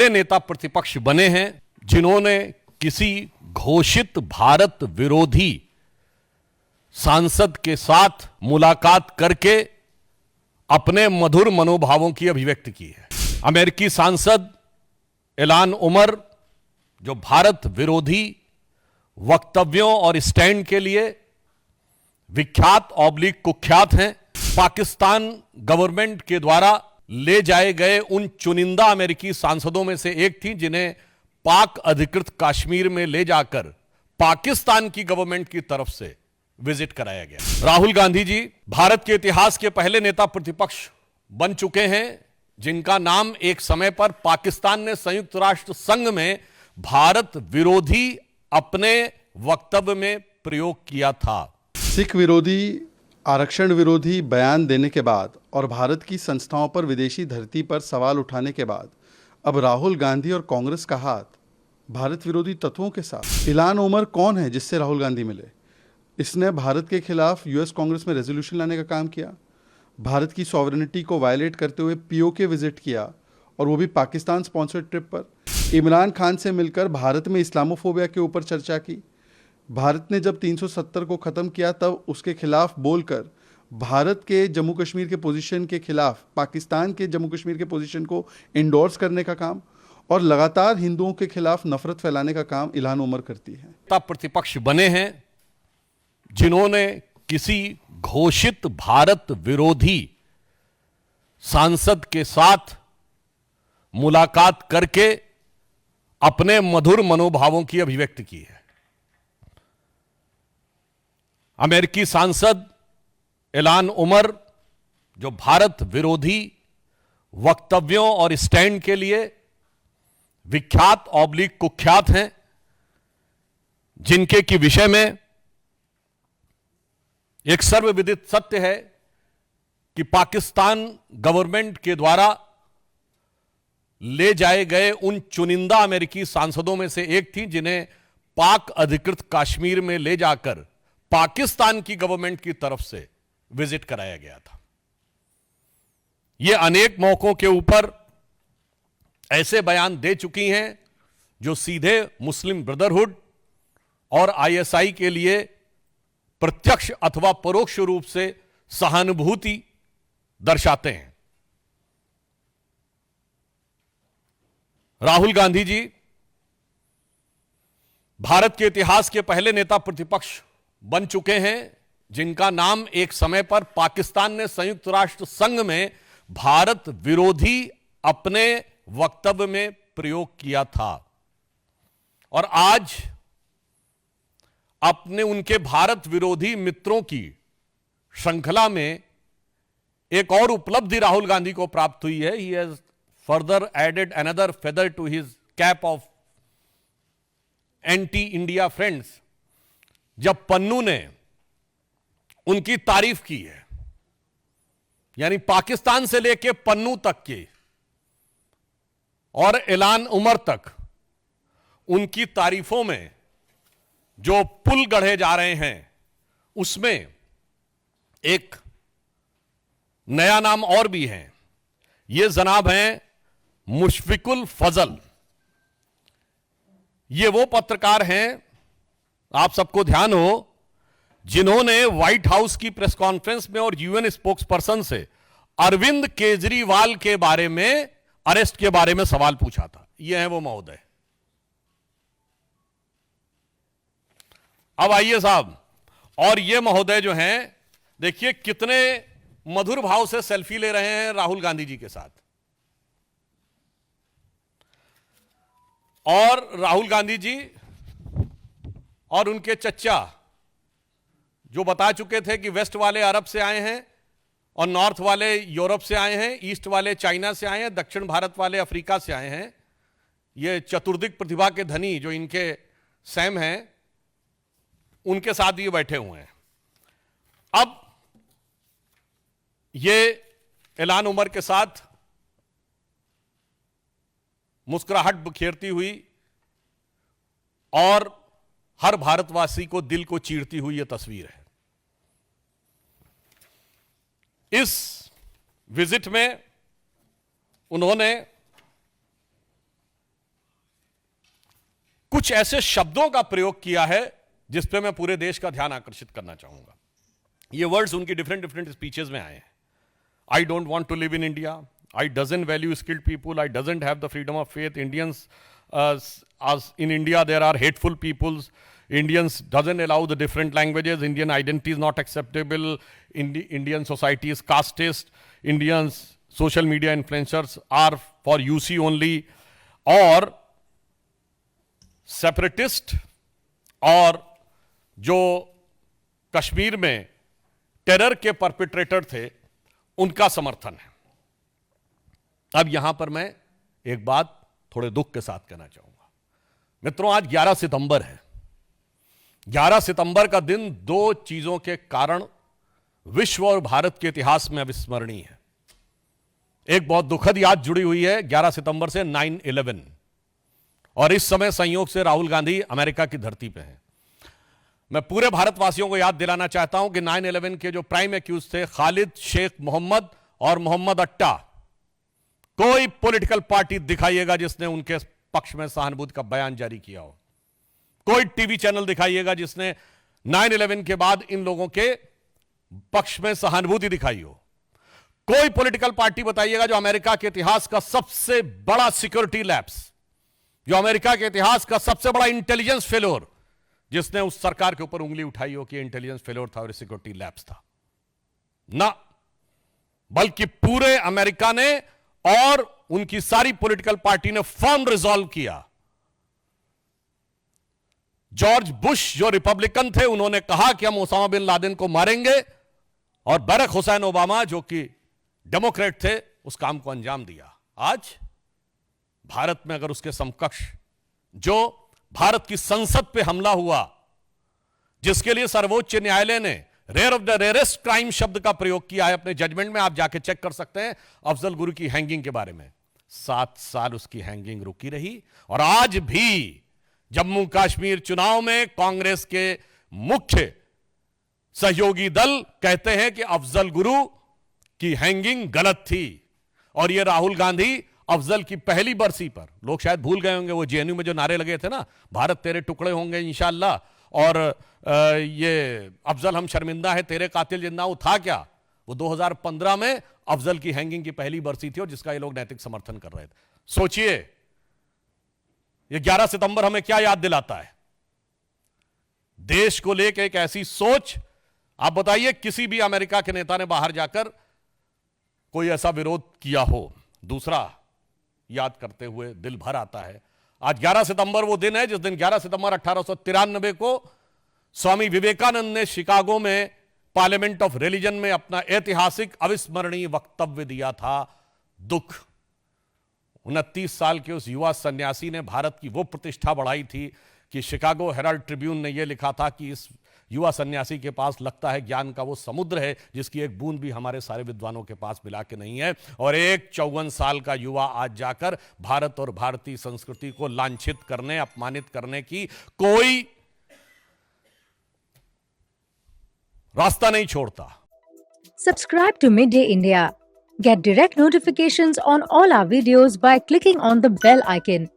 नेता प्रतिपक्ष बने हैं जिन्होंने किसी घोषित भारत विरोधी सांसद के साथ मुलाकात करके अपने मधुर मनोभावों की अभिव्यक्ति की है। अमेरिकी सांसद इल्हान उमर जो भारत विरोधी वक्तव्यों और स्टैंड के लिए विख्यात कुख्यात हैं, पाकिस्तान गवर्नमेंट के द्वारा ले जाए गए उन चुनिंदा अमेरिकी सांसदों में से एक थी जिन्हें पाक अधिकृत कश्मीर में ले जाकर पाकिस्तान की गवर्नमेंट की तरफ से विजिट कराया गया। राहुल गांधी जी भारत के इतिहास के पहले नेता प्रतिपक्ष बन चुके हैं जिनका नाम एक समय पर पाकिस्तान ने संयुक्त राष्ट्र संघ में भारत विरोधी अपने वक्तव्य में प्रयोग किया था। सिख विरोधी, आरक्षण विरोधी बयान देने के बाद और भारत की संस्थाओं पर विदेशी धरती पर सवाल उठाने के बाद अब राहुल गांधी और कांग्रेस का हाथ भारत विरोधी तत्वों के साथ। इल्हान उमर कौन है जिससे राहुल गांधी मिले? इसने भारत के खिलाफ यूएस कांग्रेस में रेजोल्यूशन लाने का काम किया, भारत की सॉवरेनिटी को वायलेट करते हुए पीओके विजिट किया और वो भी पाकिस्तान स्पॉन्सर्ड ट्रिप पर। इमरान खान से मिलकर भारत में इस्लामोफोबिया के ऊपर चर्चा की। भारत ने जब 370 को ख़त्म किया तब उसके खिलाफ बोलकर भारत के जम्मू कश्मीर के पोजीशन के खिलाफ पाकिस्तान के जम्मू कश्मीर के पोजीशन को इंडोर्स करने का काम और लगातार हिंदुओं के खिलाफ नफरत फैलाने का काम इल्हान उमर करती है। प्रतिपक्ष बने हैं जिन्होंने किसी घोषित भारत विरोधी सांसद के साथ मुलाकात करके अपने मधुर मनोभावों की अभिव्यक्ति की है। अमेरिकी सांसद इल्हान उमर जो भारत विरोधी वक्तव्यों और स्टैंड के लिए विख्यात कुख्यात हैं, जिनके की विषय में एक सर्वविदित सत्य है कि पाकिस्तान गवर्नमेंट के द्वारा ले जाए गए उन चुनिंदा अमेरिकी सांसदों में से एक थी जिन्हें पाक अधिकृत कश्मीर में ले जाकर पाकिस्तान की गवर्नमेंट की तरफ से विजिट कराया गया था। यह अनेक मौकों के ऊपर ऐसे बयान दे चुकी हैं जो सीधे मुस्लिम ब्रदरहुड और आईएसआई के लिए प्रत्यक्ष अथवा परोक्ष रूप से सहानुभूति दर्शाते हैं। राहुल गांधी जी भारत के इतिहास के पहले नेता प्रतिपक्ष बन चुके हैं जिनका नाम एक समय पर पाकिस्तान ने संयुक्त राष्ट्र संघ में भारत विरोधी अपने वक्तव्य में प्रयोग किया था और आज अपने उनके भारत विरोधी मित्रों की श्रृंखला में एक और उपलब्धि राहुल गांधी को प्राप्त हुई है। He has further added another feather to his cap of anti India friends, जब पन्नू ने उनकी तारीफ की है, यानी पाकिस्तान से लेकर पन्नू तक के और इल्हान उमर तक उनकी तारीफों में जो पुल गढ़े जा रहे हैं उसमें एक नया नाम और भी है। ये जनाब हैं मुशफिकुल फजल। ये वो पत्रकार हैं, आप सबको ध्यान हो, जिन्होंने व्हाइट हाउस की प्रेस कॉन्फ्रेंस में और यूएन स्पोक्स पर्सन से अरविंद केजरीवाल के बारे में, अरेस्ट के बारे में सवाल पूछा था। ये है वो महोदय। अब आइए साहब, और ये महोदय जो हैं, देखिए कितने मधुर भाव से सेल्फी ले रहे हैं राहुल गांधी जी के साथ। और राहुल गांधी जी और उनके चच्चा जो बता चुके थे कि वेस्ट वाले अरब से आए हैं और नॉर्थ वाले यूरोप से आए हैं, ईस्ट वाले चाइना से आए हैं, दक्षिण भारत वाले अफ्रीका से आए हैं। ये चतुर्दिक प्रतिभा के धनी जो इनके सैम हैं, उनके साथ ये बैठे हुए हैं। अब ये इल्हान उमर के साथ मुस्कुराहट बिखेरती हुई और हर भारतवासी को दिल को चीरती हुई यह तस्वीर है। इस विजिट में उन्होंने कुछ ऐसे शब्दों का प्रयोग किया है जिस पे मैं पूरे देश का ध्यान आकर्षित करना चाहूंगा। ये वर्ड्स उनकी डिफरेंट डिफरेंट स्पीचेस में आए हैं। I don't want to live in India, I doesn't value skilled people, I doesn't have the freedom of faith, Indians in India there are hateful peoples, Indians doesn't allow the different languages, Indian identity is not acceptable, Indian society is casteist, Indians social media influencers are for UC only, और separatist और जो कश्मीर में terror के perpetrator थे उनका समर्थन है। अब यहां पर मैं एक बात थोड़े दुख के साथ कहना चाहूंगा। मित्रों, आज 11 सितंबर है। 11 सितंबर का दिन दो चीजों के कारण विश्व और भारत के इतिहास में अविस्मरणीय है। एक बहुत दुखद याद जुड़ी हुई है 11 सितंबर से 9/11, और इस समय संयोग से राहुल गांधी अमेरिका की धरती पे हैं। मैं पूरे भारतवासियों को याद दिलाना चाहता हूं कि 9/11 के जो प्राइम एक्यूज थे खालिद शेख मोहम्मद और मोहम्मद अट्टा, कोई पॉलिटिकल पार्टी दिखाइएगा जिसने उनके पक्ष में सहानुभूति का बयान जारी किया हो। कोई टीवी चैनल दिखाइएगा जिसने 9/11 के बाद इन लोगों के पक्ष में सहानुभूति दिखाई हो। कोई पॉलिटिकल पार्टी बताइएगा जो अमेरिका के इतिहास का सबसे बड़ा सिक्योरिटी लैप्स, जो अमेरिका के इतिहास का सबसे बड़ा इंटेलिजेंस फेलोर, जिसने उस सरकार के ऊपर उंगली उठाई हो कि इंटेलिजेंस फेलोर था और सिक्योरिटी लैप्स था। ना, बल्कि पूरे अमेरिका ने और उनकी सारी पॉलिटिकल पार्टी ने फर्म रिजॉल्व किया। जॉर्ज बुश जो रिपब्लिकन थे, उन्होंने कहा कि हम ओसामा बिन लादेन को मारेंगे, और बरक हुसैन ओबामा जो कि डेमोक्रेट थे उस काम को अंजाम दिया। आज भारत में अगर उसके समकक्ष जो भारत की संसद पे हमला हुआ, जिसके लिए सर्वोच्च न्यायालय ने rare of the rarest crime शब्द का प्रयोग किया है अपने जजमेंट में, आप जाके चेक कर सकते हैं अफजल गुरु की हैंगिंग के बारे में। 7 साल उसकी हैंगिंग रुकी रही, और आज भी जम्मू कश्मीर चुनाव में कांग्रेस के मुख्य सहयोगी दल कहते हैं कि अफजल गुरु की हैंगिंग गलत थी। और यह राहुल गांधी अफजल की पहली बरसी पर, लोग शायद भूल गए होंगे वो जेएनयू में जो नारे लगे थे ना, भारत तेरे टुकड़े होंगे इंशाल्लाह, और ये अफजल हम शर्मिंदा है, तेरे कातिल जिंदा, वो था क्या? वो 2015 में अफजल की हैंगिंग की पहली बरसी थी और जिसका ये लोग नैतिक समर्थन कर रहे थे। सोचिए, ये 11 सितंबर हमें क्या याद दिलाता है? देश को लेकर एक ऐसी सोच। आप बताइए, किसी भी अमेरिका के नेता ने बाहर जाकर कोई ऐसा विरोध किया हो? दूसरा, याद करते हुए दिल भर आता है, आज 11 सितंबर वो दिन है जिस दिन 11 सितंबर 1893 को स्वामी विवेकानंद ने शिकागो में पार्लियामेंट ऑफ रिलीजन में अपना ऐतिहासिक अविस्मरणीय वक्तव्य दिया था। दुख, 29 साल के उस युवा सन्यासी ने भारत की वो प्रतिष्ठा बढ़ाई थी कि शिकागो हेराल्ड ट्रिब्यून ने यह लिखा था कि इस युवा सन्यासी के पास लगता है ज्ञान का वो समुद्र है जिसकी एक बूंद भी हमारे सारे विद्वानों के पास मिला के नहीं है। और एक 54 साल का युवा आज जाकर भारत और भारतीय संस्कृति को लांछित करने, अपमानित करने की कोई रास्ता नहीं छोड़ता। Subscribe to Midday India. Get direct notifications on all our videos by clicking on the bell icon.